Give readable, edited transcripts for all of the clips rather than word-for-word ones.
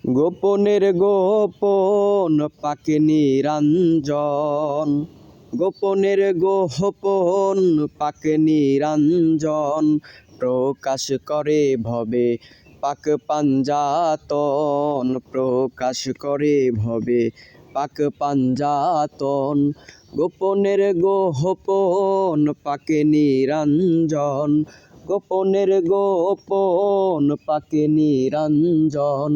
গোপনের গোপন পাকে নিরঞ্জন, গোপনের গোপন পাকে নিরঞ্জন, প্রকাশ করে ভবে পাক পাঞ্জাতন, প্রকাশ করে ভবে পাক পাঞ্জাতন। গোপনের গোপন পাকে নিরঞ্জন, গোপনের গোপন পাকে নিরঞ্জন,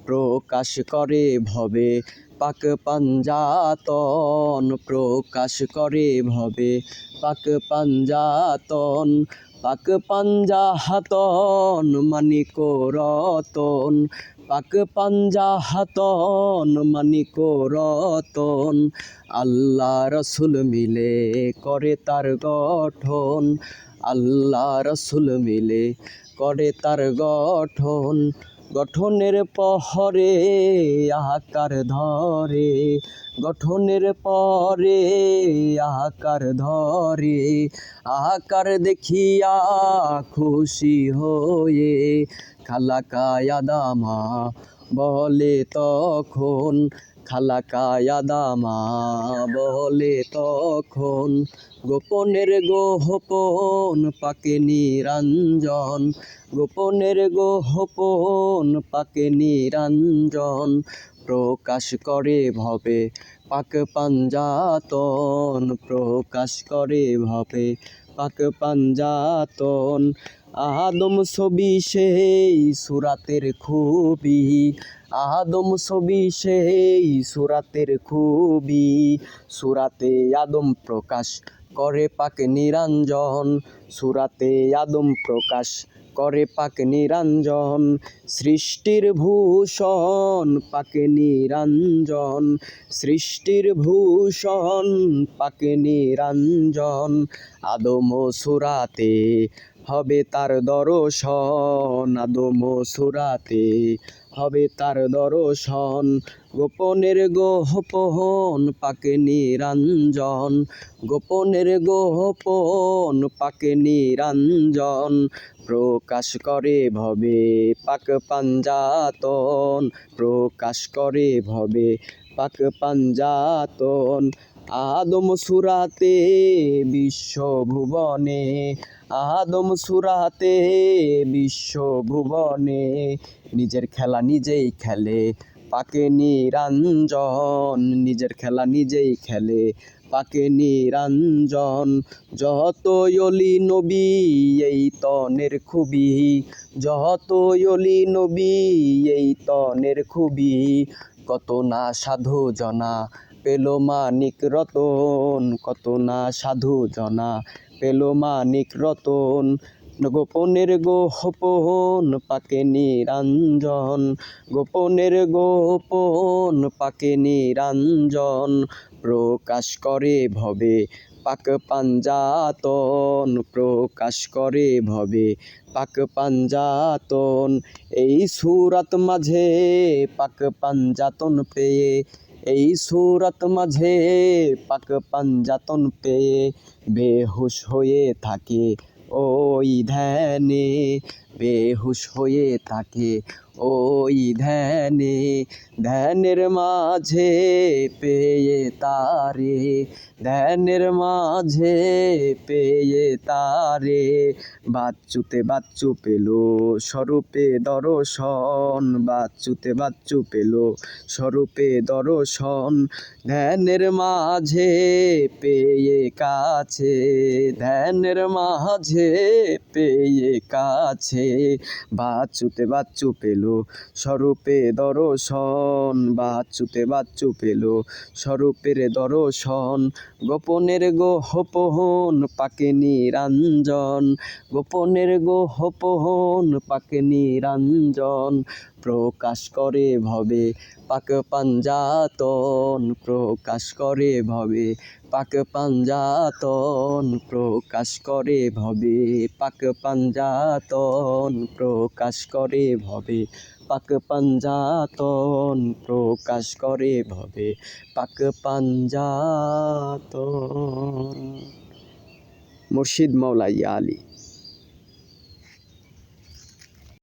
প্রকাশ করে ভবে পাক পাঞ্জাতন, প্রকাশ করে ভবে পাক পাঞ্জাতন। পাক পাঞ্জাতন মানিক রতন, পাক পাঞ্জাতন মানিক রতন। আল্লাহ রসুল মিলে করে তার গঠন, আল্লাহ রসুল মিলে করে তার গঠন। গঠনের পহরে আকার ধরে, গঠনের পরে আকার ধরে। আকার দেখিয়া খুশি হয়ে খালাকায় আদামা বলে তখন, খালাকায় আদামা বলে তখন। গোপনের গোপন পাকে নিরঞ্জন, গোপনের গোপন পাকে নিরঞ্জন, প্রকাশ করে ভবে পাক পাঞ্জাতন, প্রকাশ করে ভবে পাক পাঞ্জাতন। আদম ছবি সেই সুরাতের খুবই, আদম ছবি সেই সুরাতের খুবই। সুরাতে আদম প্রকাশ করে পাক নিরঞ্জন, সুরাতে আদম প্রকাশ করে পাক নিরঞ্জন। সৃষ্টির ভূষণ পাক নিরঞ্জন, সৃষ্টির ভূষণ পাক নিরঞ্জন। আদম সুরাতে হবে তার দর্শন, আদম সুরাতে হবে তার দর্শন। গোপনের গোপন পাকে নিরঞ্জন, গোপনের গোপন পাকে নিরঞ্জন, প্রকাশ করে ভবে পাক পাঞ্জাতন, প্রকাশ করে ভবে পাক পাঞ্জাতন। আদম সুরাতে বিশ্বভুবনে, আদম সুরাতে বিশ্বভুবনে, নিজের খেলা নিজেই খেলে পাকে নিরঞ্জন, নিজের খেলা নিজেই খেলে পাকে নিরঞ্জন। যত অলি নবী এই তনের খুবই, যত অলি নবী এই তনের খুবই। কত না সাধু জনা পেল মানিক রতন, কত না সাধু জনা পেল মানিক রতন। গোপনের গোপন পাকে নিরঞ্জন, গোপনের গোপন পাকে নিরঞ্জন, প্রকাশ করে ভবে পাক পাঞ্জাতন, প্রকাশ করে ভবে পাক পাঞ্জাতন। এই সুরাত মাঝে পাক পাঞ্জাতন পেয়ে, এই সুরাত মাঝে পাক পাঞ্জাতন পেয়ে, বেহুশ হয়ে থাকে ওই ধ্যানে, বেহুশ হয়ে থাকে ওই ধ্যানে। ধ্যানের মাঝে পেয়ে তারে, ধ্যানের মাঝে পেয়ে তারে, বাচ্চুতে বাচ্চু পেল স্বরূপে দর্শন, বাচ্চুতে বাচ্চু পেল স্বরূপে দর্শন। ধ্যানের মাঝে পেয়ে কাছে, ধ্যানের মাঝে পেয়ে কাছে, বাচ্চুতে বাচ্চু পেল স্বরূপে দর্শন, বাচ্চুতে বাচ্চু পেল স্বরূপের দর্শন। গোপনের গোপন পাকে নিরঞ্জন, গোপনের গোপন পাকে নিরঞ্জন, প্রকাশ করে ভবে পাক পাঞ্জাতন, প্রকাশ করে ভবে পাক পাঞ্জাতন, প্রকাশ করে ভবে পাক পাঞ্জাতন, প্রকাশ করে ভবে পাক পাঞ্জাতন, প্রকাশ করে ভবে পাক পাঞ্জাতন। মুর্শিদ মাওলা ইয়া আলী।